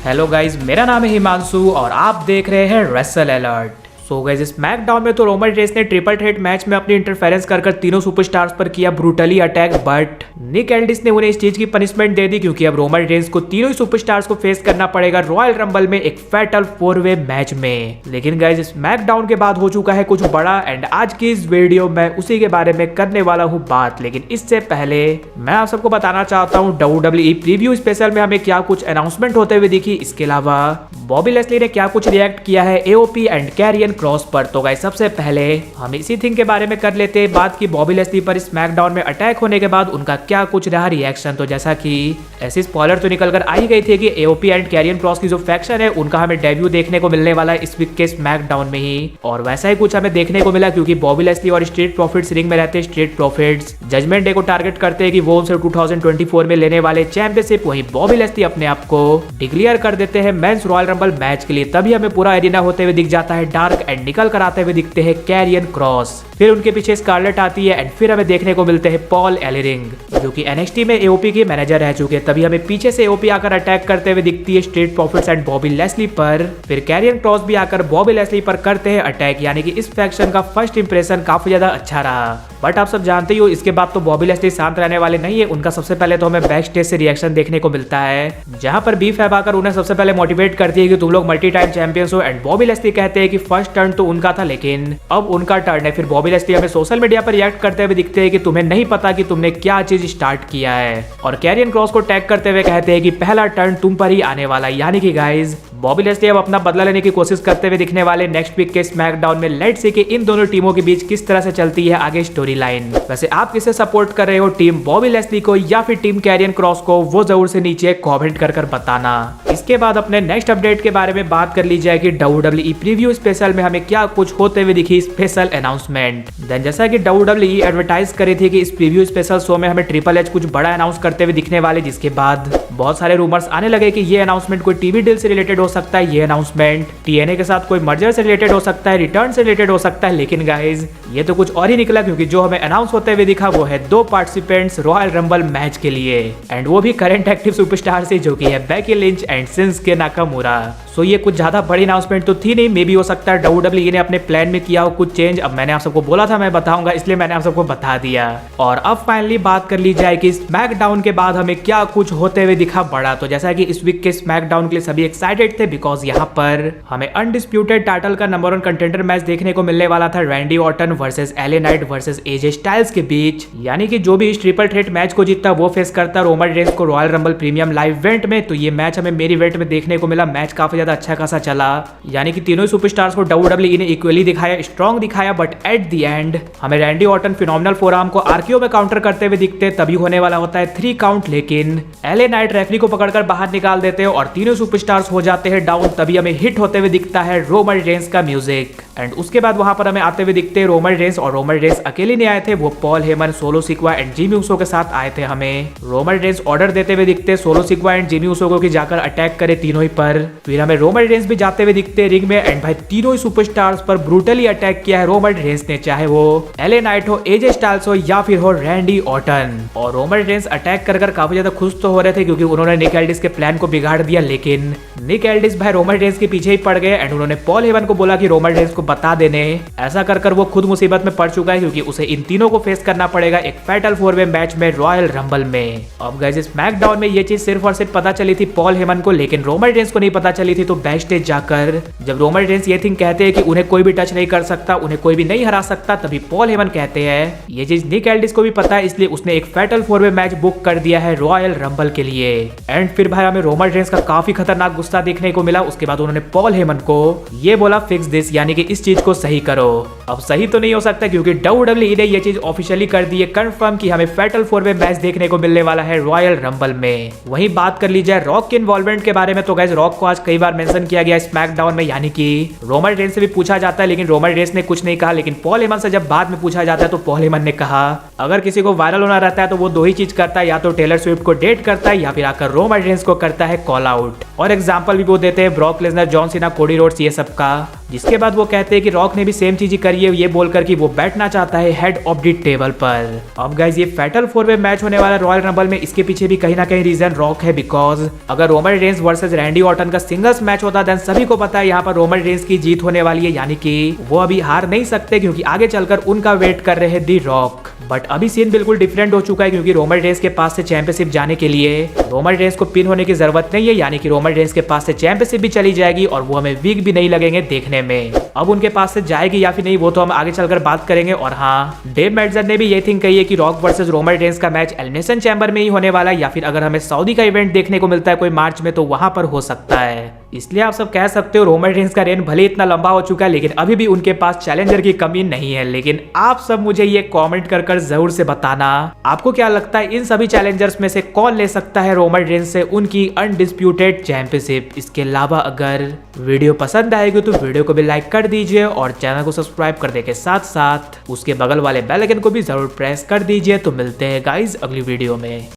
Hello guys, मेरा नाम है हिमांशु और आप देख रहे हैं wrestle alert. So guys, SmackDown में तो रोमन रेंस ने ट्रिपल थ्रेट मैच में अपनी इंटरफेरेंस कर तीनों सुपरस्टार्स पर किया brutally attack, but Nick Aldis ने उन्हें इस चीज की पनिशमेंट दे दी क्योंकि अब रोमन रेंस को तीनों ही सुपरस्टार्स को फेस करना पड़ेगा रॉयल रंबल में एक फैटल 4-वे मैच में। लेकिन गाइज, स्मैकडाउन के बाद हो चुका है कुछ बड़ा एंड आज की इस वीडियो में उसी के बारे में करने वाला हूँ बात। लेकिन इससे पहले मैं आप सबको बताना चाहता हूँ WWE प्रीव्यू स्पेशल में हमें क्या कुछ अनाउंसमेंट होते हुए दिखी, इसके अलावा बॉबी लेस्ली ने क्या कुछ रिएक्ट किया है AOP एंड कैरियन क्रॉस पर। तो गाइस, सबसे पहले हम इसी थिंग के बारे में कर लेते हैं बात की बॉबी लेस्ली पर स्मैकडाउन में अटैक होने के बाद उनका क्या कुछ रहा रिएक्शन। तो जैसा कि ऐसी स्पॉइलर तो निकल कर आ ही गई थी कि AOP एंड कैरियन क्रॉस की जो फैक्शन है उनका हमें डेब्यू देखने को मिलने वाला है इस वीक के स्मैकडाउन में ही, और वैसा ही कुछ हमें देखने को मिला क्योंकि बॉबी लेस्ली और स्ट्रीट प्रॉफिट्स रिंग में रहते हैं। स्ट्रीट प्रॉफिट्स जजमेंट डे को टारगेट करते हैं कि वो उनसे 2024 में लेने वाले चैंपियनशिप, वही बॉबी लेस्ली अपने आप को डिक्लेयर कर देते हैं मेंस रॉयल रंबल मैच के लिए। तभी हमें पूरा एरिना होते हुए दिख जाता है डार्क एंड निकल कर आते हुए दिखते हैं कैरियन क्रॉस, फिर उनके पीछे स्कारलेट आती है एंड फिर हमें देखने को मिलते हैं पॉल एलिरिंग जो कि NXT में AOP के मैनेजर रह चुके हैं। तभी हमें पीछे से AOP आकर अटैक करते हुए दिखती है street profits and Bobby Lashley पर, फिर कैरियन क्रॉस भी आकर बॉबी लेस्ली पर करते हैं अटैक। यानी कि इस फैक्शन का फर्स्ट इंप्रेशन काफी ज्यादा अच्छा रहा, बट आप सब जानते ही हो इसके बाद तो बॉबी लेस्ली शांत रहने वाले नहीं है। उनका सबसे पहले तो हमें बैक स्टेज से रिएक्शन देखने को मिलता है जहां पर बी फैब आकर उन्हें सबसे पहले मोटिवेट करती है कि तुम लोग मल्टी टाइम चैंपियंस हो, एंड बॉबी लेस्ली कहते हैं कि फर्स्ट टर्न तो उनका था लेकिन अब उनका टर्न है। फिर बॉबी लेस्ली हमें सोशल मीडिया पर रिएक्ट करते हुए दिखते हैं कि तुम्हें नहीं पता कि तुमने क्या चीज स्टार्ट किया है, और कैरियन क्रॉस को टैग करते हुए कहते हैं कि पहला टर्न तुम पर ही आने वाला है। यानी कि गाइज, बॉबी लेस्ली अब अपना बदला लेने की कोशिश करते हुए दिखने वाले नेक्स्ट वीक के स्मैकडाउन में। लेट्स सी कि इन दोनों टीमों के बीच किस तरह से चलती है आगे स्टोरी लाइन। वैसे आप किसे सपोर्ट कर रहे हो, टीम बॉबी लेस्ली को या फिर टीम कैरियन क्रॉस को, वो जरूर से नीचे कमेंट कर बताना। इसके बाद अपने नेक्स्ट अपडेट के बारे में बात कर ली जाए कि WWE प्रीव्यू स्पेशल में हमें क्या कुछ होते हुए दिखी स्पेशल अनाउंसमेंट। देन जैसा कि WWE एडवर्टाइज करे थे कि इस प्रीव्यू स्पेशल शो में हमें ट्रिपल एच कुछ बड़ा अनाउंस करते हुए दिखने वाले, जिसके बाद बहुत सारे रूमर्स आने लगे कि ये अनाउंसमेंट कोई टीवी डील से रिलेटेड हो सकता है, ये अनाउंसमेंट TNA के साथ कोई मर्जर से रिलेटेड हो सकता है, रिटर्न से रिलेटेड हो सकता है। लेकिन गाइज, ये तो कुछ और ही निकला क्योंकि जो हमें अनाउंस होते हुए दिखा वो है 2 पार्टिसिपेंट्स रॉयल रंबल मैच के लिए, एंड वो भी करंट एक्टिव सुपरस्टार से जो कि है Becky Lynch and Shinsuke Nakamura. So ये कुछ ज्यादा बड़ी अनाउंसमेंट तो थी नहीं, मे बी हो सकता है WWE ने अपने प्लान में किया हो कुछ चेंज। अब मैंने आप सबको बोला था मैं बताऊंगा, इसलिए मैंने आप सबको बता दिया। और अब फाइनली बात कर ली जाए कि स्मैकडाउन के बाद हमें क्या कुछ होते हुए दिखा बड़ा। तो जैसा कि इस वीक के स्मैकडाउन के लिए सभी एक्साइटेड थे बिकॉज यहाँ पर हमें अनडिस्प्यूटेड टाइटल का नंबर 1 कंटेंडर मैच देखने को मिलने वाला था Randy Orton versus LA night versus AJ styles के बीच। यानी कि जो भी इस ट्रिपल थ्रेट मैच को जीतता वो फेस करता रोमन रेंस को royal rumble premium live event में। तो ये मैच हमें मेरी इवेंट में देखने को मिला, मैच काफी ज्यादा अच्छा खासा चला। यानी कि तीनों सुपरस्टार्स को WWE ने इक्वली दिखाया, स्ट्रॉन्ग दिखाया, बट एट द एंड हमें रैंडी ऑर्टन फिनोमिनल फोरआर्म को RKO में काउंटर करते हुए दिखते। तभी होने वाला होता है 3 काउंट, लेकिन LA नाइट रेफरी को पकड़कर बाहर निकाल देते हैं और तीनों सुपरस्टार्स हो जाते हैं डाउन। तभी हमें हिट होते हुए दिखता है रोमन रेंस का म्यूजिक, एंड उसके बाद वहां पर हमें आते हुए दिखते हैं रोमन रेंस। और रोमन रेंस अकेले नहीं आए थे, वो Paul Heyman, Solo Sikoa and Jimmy Uso के साथ आए थे। हमें रोमन रेंस ऑर्डर देते हुए दिखते solo Sikoa and Jimmy Uso को कि जाकर अटैक करे तीनों ही पर। फिर हमें रोमन रेंस भी जाते हुए दिखते रिंग में, एंड भाई तीनों ही सुपरस्टार्स पर ब्रूटली अटैक किया है रोमन रेंस ने, चाहे वो LA नाइट हो, AJ स्टाइल्स हो या फिर हो रैंडी ऑर्टन। और रोमन रेंस अटैक कर काफी ज्यादा खुश तो हो रहे थे क्योंकि उन्होंने निक एल्डिस के प्लान को बिगाड़ दिया। लेकिन निक एल्डिस भाई रोमन रेंस के पीछे ही पड़ गए एंड उन्होंने पॉल हेमन को बोला कि रोमन रेंस को बता देने। ऐसा कर वो खुद मुसीबत में पड़ चुका है क्योंकि उसे इन तीनों को फेस करना पड़ेगा एक फैटल 4-वे मैच में रॉयल रंबल में। अब गाइस, स्मैकडाउन में ये चीज सिर्फ और सिर्फ पता चली थी पॉल हेमन को, लेकिन रोमन रेंस को नहीं पता चली थी। तो बैक स्टेज जाकर जब रोमन रेंस ये थिंग कहते हैं कि उन्हें कोई भी टच नहीं कर सकता, उन्हें कोई भी नहीं हरा सकता, तभी पॉल हेमन कहते हैं ये चीज निक एल्डिस को भी पता है, इसलिए उसने एक फैटल 4-वे मैच बुक कर दिया है रॉयल रंबल के लिए। एंड फिर भाई हमें रोमन रेंस का काफी खतरनाक गुस्सा देखने को मिला। उसके बाद उन्होंने पॉल हेमन को ये बोला फिक्स दिस, यानी कि इस चीज को सही करो। अब सही तो नहीं हो सकता क्योंकि WWE ने ये चीज ऑफिशियली कर दी है कंफर्म कि हमें फैटल 4-वे मैच देखने को मिलने वाला है रॉयल रंबल में। वहीं बात कर ली जाए रॉक के इन्वॉल्वमेंट के बारे में, तो गाइस रॉक को आज कई बार मेंशन किया गया स्मैकडाउन में, यानी कि रोमन रेंस से भी पूछा जाता है लेकिन रोमन रेंस ने कुछ नहीं कहा। लेकिन पॉल हेमन से जब बाद में पूछा जाता है तो पॉल हेमन ने कहा अगर किसी को वायरल होना रहता है तो वो 2 ही चीज करता है, या तो टेलर स्विफ्ट को डेट करता है या फिर आकर रोमन रेंस को करता है कॉल आउट। और एग्जाम्पल भी वो देते हैं Brock Lesnar, John Cena, Cody Rhodes, ये सब का। जिसके बाद वो कहते हैं कि रॉक ने भी सेम चीज करी है, ये बोलकर कि वो बैठना चाहता है हेड ऑफ द टेबल पर। अब गाइस ये फैटल 4-वे मैच होने वाला रॉयल रंबल में, इसके पीछे भी कहीं ना कहीं रीजन रॉक है, बिकॉज अगर Roman Reigns versus Randy Orton का सिंगल्स मैच होता देन सभी को पता है यहाँ पर रोमन रेंस की जीत होने वाली है, यानी कि वो अभी हार नहीं सकते क्योंकि आगे चलकर उनका वेट कर रहे हैं दी रॉक। बट अभी सीन बिल्कुल डिफरेंट हो चुका है क्योंकि रोमन रेंस के पास से चैंपियनशिप जाने के लिए रोमन रेंस को पिन होने की जरूरत नहीं है, यानी कि रोमन रेंस के पास से चैंपियनशिप भी चली जाएगी और वो हमें वीक भी नहीं लगेंगे देखने में। अब उनके पास से जाएगी या फिर नहीं वो तो हम आगे चलकर बात करेंगे। और हाँ, डेव मेडजन ने भी ये थिंक कही है कि रॉक वर्सेस रोमन रेंस का मैच एलिमिनेशन चैम्बर में ही होने वाला है, या फिर अगर हमें सऊदी का इवेंट देखने को मिलता है कोई मार्च में तो वहां पर हो सकता है। इसलिए आप सब कह सकते हो रोमन रेंस का रेन भले इतना लंबा हो चुका है लेकिन अभी भी उनके पास चैलेंजर की कमी नहीं है। लेकिन आप सब मुझे ये कमेंट कर जरूर से बताना आपको क्या लगता है इन सभी चैलेंजर्स में से कौन ले सकता है रोमन रेंस से उनकी अनडिस्प्यूटेड चैंपियनशिप। इसके अलावा अगर वीडियो पसंद आएगी तो वीडियो को भी लाइक कर दीजिए और चैनल को सब्सक्राइब करने के साथ साथ उसके बगल वाले बेल आइकन को भी जरूर प्रेस कर दीजिए। तो मिलते हैं गाइज अगली वीडियो में।